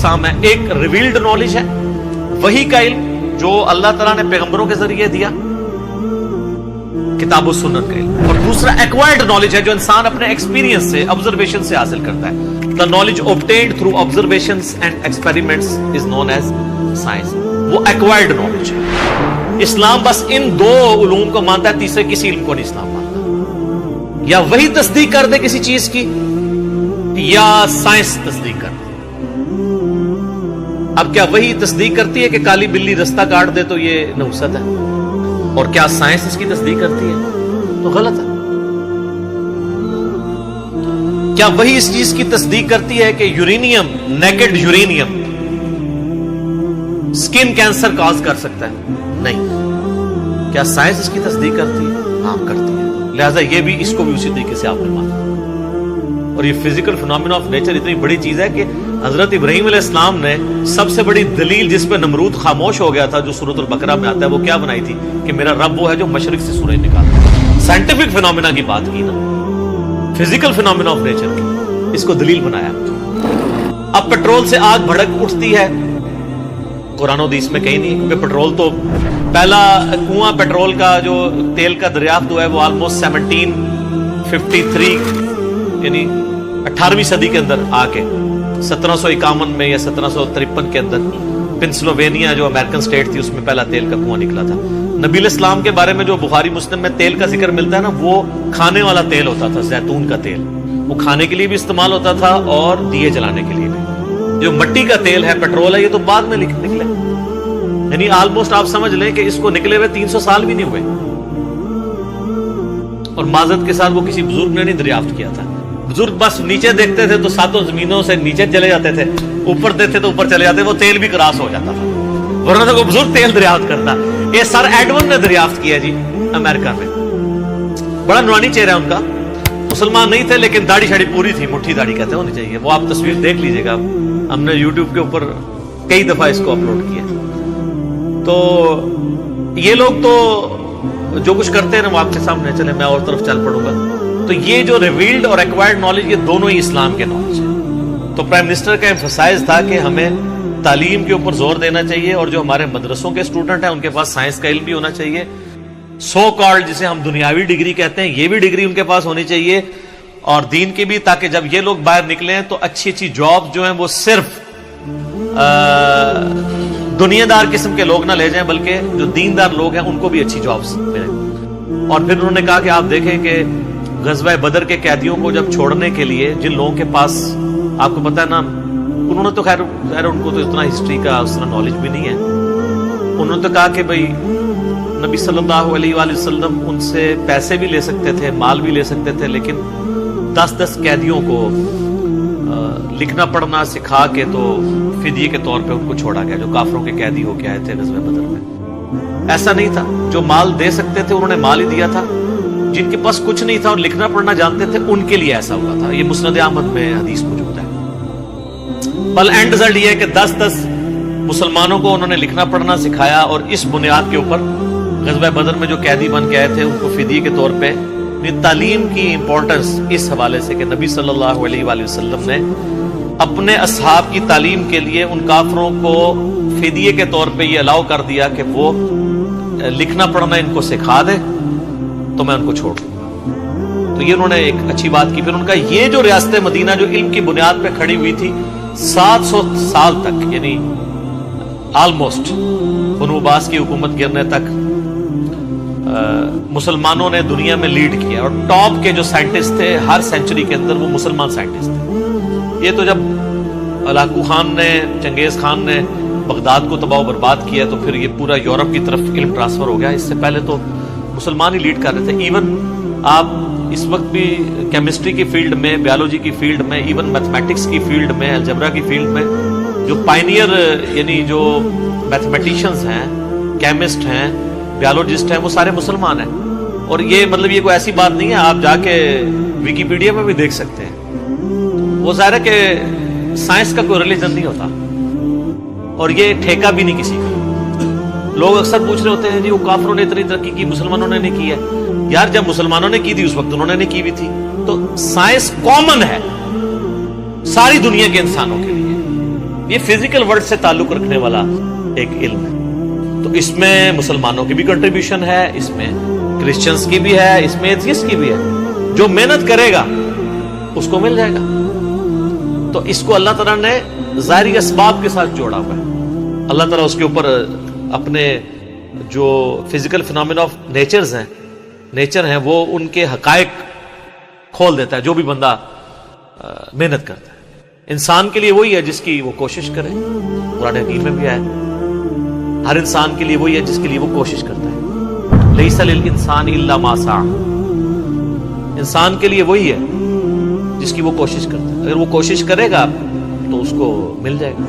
اقسام ہیں. ایک ریویلڈ نالج ہے, وہی کا علم جو اللہ تعالیٰ نے پیغمبروں کے ذریعے دیا, کتاب و سنت کا علم. اور دوسرا ایکوائرڈ نالج ہے جو انسان اپنے ایکسپیرینس سے, آبزرویشن سے حاصل کرتا ہے. The knowledge obtained through observations and experiments is known as science. وہ ایکوائرڈ نالج ہے. اسلام بس ان دو علوم کو مانتا ہے, تیسرے کسی علم کو نہیں اسلام مانتا. یا وہی تصدیق کر دے کسی چیز کی, یا سائنس تصدیق کر دے. اب کیا وہی تصدیق کرتی ہے کہ کالی بلی رستہ کاٹ دے تو یہ نحوست ہے, اور کیا سائنس اس کی تصدیق کرتی ہے تو غلط ہے. کیا وہی اس چیز کی تصدیق کرتی ہے کہ یورینیم, نیکڈ یورینیم سکن کینسر کاز کر سکتا ہے؟ نہیں. کیا سائنس اس کی تصدیق کرتی ہے؟ ہاں کرتی ہے. لہذا یہ بھی, اس کو بھی اسی طریقے سے آپ نے مانا. اور یہ فزیکل فینومینا آف نیچر اتنی بڑی چیز ہے کہ حضرت ابراہیم علیہ السلام نے سب سے بڑی دلیل جس پہ نمرود خاموش ہو گیا تھا, جو سورۃ البقرہ میں آتا ہے, وہ کیا بنائی تھی کہ میرا رب وہ ہے جو مشرق سے سورج نکالتا. سائنٹیفک فینومینا کی بات کی نا, فزیکل فینومینا آف نیچر کی, اس کو دلیل بنایا. اب پیٹرول سے آگ بھڑک اٹھتی ہے, قرآن و حدیث میں کہیں نہیں, کیونکہ پیٹرول تو پہلا کنواں پیٹرول کا جو تیل کا دریافت ہوا ہے وہ آلموسٹ 1753 یعنی 18ویں صدی کے اندر آ کے 1751 میں یا 1753 کے اندر پنسلوینیا جو امریکن سٹیٹ تھی اس میں پہلا تیل کا کنواں نکلا تھا. نبی علیہ السلام کے بارے میں جو بخاری مسلم میں تیل کا ذکر ملتا ہے نا, وہ کھانے والا تیل ہوتا تھا, زیتون کا تیل. وہ کھانے کے لیے بھی استعمال ہوتا تھا اور دیے جلانے کے لیے بھی. جو مٹی کا تیل ہے, پیٹرول ہے, یہ تو بعد میں نکلے. یعنی آلموسٹ آپ سمجھ لیں کہ اس کو نکلے ہوئے 300 سال بھی نہیں ہوئے. اور معذرت کے ساتھ وہ کسی بزرگ نے نہیں دریافت کیا تھا. بزرگ بس نیچے دیکھتے تھے تو ساتوں زمینوں سے نیچے چلے جاتے تھے, اوپر دیکھتے تو اوپر چلے جاتے, وہ تیل بھی کراس ہو جاتا تھا. ورنہ تو کوئی بزرگ تیل دریافت کرتا. یہ سر ایڈون نے دریافت کیا جی امریکہ میں. بڑا نورانی چہرہ ہے ان کا, مسلمان نہیں تھے لیکن داڑھی شاڑی پوری تھی, مٹھی داڑھی کہتے ہونی چاہیے. وہ آپ تصویر دیکھ لیجئے گا, ہم نے یوٹیوب کے اوپر کئی دفعہ اس کو اپلوڈ کیا. تو یہ لوگ تو جو کچھ کرتے ہیں وہ آپ کے سامنے. چلے میں اور طرف چل پڑوں گا. تو یہ جو ریویلڈ اور ایکوائرڈ نالج, یہ دونوں ہی اسلام کے نالج ہیں. تو پرائم منسٹر کا ایمفسائز تھا کہ ہمیں تعلیم کے اوپر زور دینا چاہیے, اور جو ہمارے مدرسوں کے اسٹوڈنٹ ہیں ان کے پاس سائنس کا علم بھی ہونا چاہیے. سو کالڈ جسے ہم دنیاوی ڈگری کہتے ہیں, یہ بھی ڈگری ان کے پاس ہونی چاہیے, اور دین کی بھی, تاکہ جب یہ لوگ باہر نکلیں تو اچھی اچھی جاب جو ہیں وہ صرف دنیا دار قسم کے لوگ نہ لے جائیں, بلکہ جو دیندار لوگ ہیں ان کو بھی اچھی جابز ملیں. اور پھر انہوں نے کہا کہ آپ دیکھیں کہ غزوہ بدر کے قیدیوں کو جب چھوڑنے کے لیے جن لوگوں کے پاس, آپ کو پتہ ہے نا, انہوں نے تو خیر ان کو تو اتنا ہسٹری کا اس طرح نالج بھی نہیں ہے. انہوں نے تو کہا کہ بھئی نبی صلی اللہ علیہ وآلہ وسلم ان سے پیسے بھی لے سکتے تھے, مال بھی لے سکتے تھے, لیکن 10 قیدیوں کو لکھنا پڑھنا سکھا کے تو فدیے کے طور پہ ان کو چھوڑا گیا, جو کافروں کے قیدی ہو کے آئے تھے غزوہ بدر میں. ایسا نہیں تھا, جو مال دے سکتے تھے انہوں نے مال ہی دیا تھا, جن کے پاس کچھ نہیں تھا اور لکھنا پڑھنا جانتے تھے ان کے لیے ایسا ہوا تھا. یہ مسند احمد میں حدیث موجود ہے. بل اینڈ رزلٹ یہ ہے کہ 10 مسلمانوں کو انہوں نے لکھنا پڑھنا سکھایا, اور اس بنیاد کے اوپر غزوہ بدر میں جو قیدی بن کے آئے تھے ان کو فدیے کے طور پہ. تعلیم کی امپورٹنس اس حوالے سے کہ نبی صلی اللہ علیہ وآلہ وسلم نے اپنے اصحاب کی تعلیم کے لیے ان کافروں کو فدیے کے طور پہ یہ الاؤ کر دیا کہ وہ لکھنا پڑھنا ان کو سکھا دے تو میں ان کو چھوڑ دوں. تو یہ انہوں نے ایک اچھی بات کی. پھر ان کا یہ جو ریاست مدینہ جو علم کی بنیاد پہ کھڑی ہوئی تھی 700 سال تک, یعنی آلموسٹ بنو عباس کی حکومت گرنے تک مسلمانوں نے دنیا میں لیڈ کیا, اور ٹاپ کے جو سائنٹسٹ تھے ہر سینچری کے اندر وہ مسلمان سائنٹسٹ تھے. یہ تو جب ہلاکو خان نے, چنگیز خان نے بغداد کو تباہ و برباد کیا تو پھر یہ پورا یورپ کی طرف علم ٹرانسفر ہو گیا. اس سے پہلے تو مسلمان ہی لیڈ کر رہے تھے. ایون آپ اس وقت بھی کیمسٹری کی فیلڈ میں, بیالوجی کی فیلڈ میں, ایون میتھمیٹکس کی فیلڈ میں, الجبرا کی فیلڈ میں جو پائنیئر یعنی جو میتھمیٹیشینز ہیں, کیمسٹ ہیں, بیالوجسٹ ہیں, وہ سارے مسلمان ہیں. اور یہ مطلب یہ کوئی ایسی بات نہیں ہے, آپ جا کے ویکیپیڈیا میں بھی دیکھ سکتے ہیں. وہ ظاہر ہے کہ سائنس کا کوئی ریلیجن نہیں ہوتا, اور یہ ٹھیکہ بھی نہیں کسی کا. لوگ اکثر پوچھ رہے ہوتے ہیں جی وہ کافروں نے اتنی ترقی کی, مسلمانوں نے نہیں کی ہے. یار جب مسلمانوں نے کی تھی اس وقت انہوں نے نہیں کی بھی تھی. تو سائنس کامن ہے ساری دنیا کے انسانوں کے لیے. یہ فزیکل ورلڈ سے تعلق رکھنے والا ایک علم ہے. تو اس میں مسلمانوں کی بھی کنٹریبیوشن ہے, اس میں کرسچنز کی بھی ہے, اس میں ایتھیسٹ کی بھی ہے. جو محنت کرے گا اس کو مل جائے گا. تو اس کو اللہ تعالیٰ نے ظاہری اسباب کے ساتھ جوڑا ہوا ہے. اللہ تعالیٰ اس کے اوپر اپنے جو فزیکل فینومینا آف نیچر ہیں وہ ان کے حقائق کھول دیتا ہے جو بھی بندہ محنت کرتا ہے. انسان کے لیے وہی ہے جس کی وہ کوشش کرے. قرآن حکیم میں بھی آیا ہر انسان کے لیے وہی ہے جس کے لیے وہ کوشش کرتا ہے. لیس للانسان الا ما سعى. انسان کے لیے وہی ہے جس کی وہ کوشش کرتا ہے. اگر وہ کوشش کرے گا تو اس کو مل جائے گا.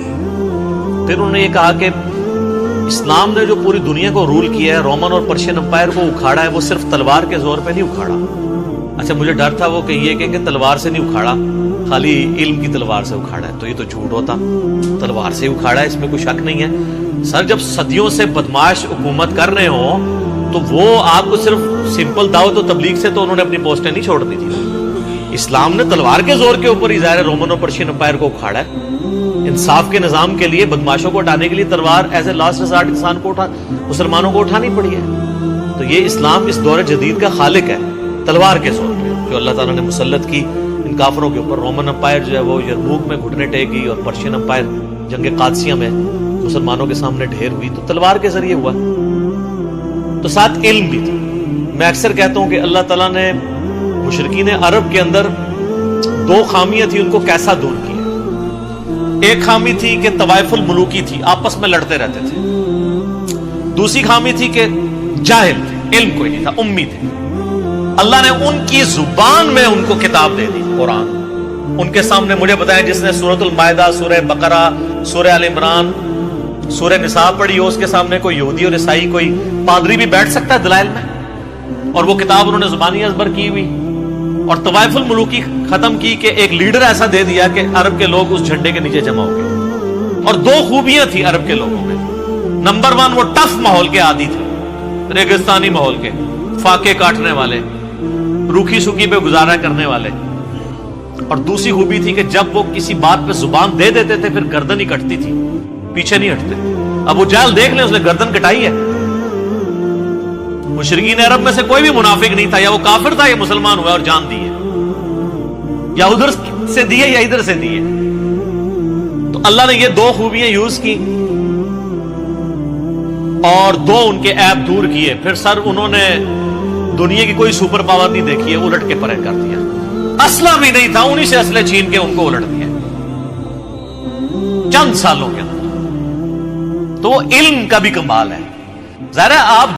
پھر انہوں نے یہ کہا کہ اسلام نے جو پوری دنیا کو رول کیا ہے, رومن اور پرشین امپائر کو اکھاڑا ہے, وہ صرف تلوار کے زور پہ نہیں اکھاڑا. اچھا مجھے ڈر تھا وہ کہ یہ کہ تلوار سے نہیں اکھاڑا, خالی علم کی تلوار سے اکھاڑا ہے, تو یہ تو جھوٹ ہوتا. تلوار سے اکھاڑا ہے, اس میں کوئی شک نہیں ہے. سر جب صدیوں سے بدماش حکومت کر رہے ہوں تو وہ آپ کو صرف سمپل دعوت و تبلیغ سے تو انہوں نے اپنی پوسٹیں نہیں چھوڑنی تھی. اسلام نے تلوار کے زور کے اوپر ہی ظاہر رومن اور پرشین امپائر کو اکھاڑا ہے. انصاف کے نظام کے لیے, بدماشوں کو ہٹانے کے لیے تلوار ایز اے لاسٹ ریزارٹ انسان کو مسلمانوں کو اٹھانی پڑی ہے. تو یہ اسلام اس دور جدید کا خالق ہے تلوار کے زور پہ, جو اللہ تعالیٰ نے مسلط کی ان کافروں کے اوپر. رومن امپائر جو ہے وہ یرموک میں گھٹنے ٹیک گئی, اور پرشین امپائر جنگ قادسیہ میں مسلمانوں کے سامنے ڈھیر ہوئی, تو تلوار کے ذریعے ہوا. تو ساتھ علم بھی تھا. میں اکثر کہتا ہوں کہ اللہ تعالیٰ نے مشرکین عرب کے اندر دو خامیاں تھیں, ان کو کیسا دور کیا. ایک خامی تھی کہ طوائف الملوکی تھی, آپس میں لڑتے رہتے تھے. دوسری خامی تھی کہ جاہل تھے, علم کوئی نہیں تھا, امی تھے. اللہ نے ان کی زبان میں ان کو کتاب دے دی, قرآن. ان کے سامنے مجھے بتائیں جس نے سورۃ المائدہ, سورہ بقرہ, سورہ آل عمران, سورہ نساء پڑھی ہو, اس کے سامنے کوئی یہودی اور عیسائی, کوئی پادری بھی بیٹھ سکتا ہے دلائل میں, اور وہ کتاب انہوں نے زبانی ازبر کی ہوئی اور طوائف الملوکی ختم کی کہ ایک لیڈر ایسا دے دیا کہ عرب کے لوگ اس جھنڈے کے نیچے جمع ہو گئے. اور دو خوبیاں تھی عرب کے لوگوں میں. نمبر 1 وہ ٹف ماحول کے عادی تھے, ریگستانی ماحول کے, فاقے کاٹنے والے, روکھی سوکھی پہ گزارا کرنے والے. اور دوسری خوبی تھی کہ جب وہ کسی بات پہ زبان دے دیتے تھے پھر گردن ہی کٹتی تھی, پیچھے نہیں ہٹتے. ابو جہل دیکھ لیں, اس نے گردن کٹائی ہے. مشرکین عرب میں سے کوئی بھی منافق نہیں تھا, یا وہ کافر تھا یا مسلمان ہوا اور جان دی ہے, یا ادھر سے دی ہے یا ادھر سے دی ہے. تو اللہ نے یہ دو خوبیاں یوز کی اور دو ان کے عیب دور کیے. پھر سر انہوں نے دنیا کی کوئی سپر پاور نہیں دیکھی ہے, الٹ کے پرے کر دیا. اسلحہ بھی نہیں تھا, انہی سے اسلحے چھین کے ان کو الٹ دیا چند سالوں کے اندر. تو وہ علم کا بھی کمال ہے. ظاہر ہے آپ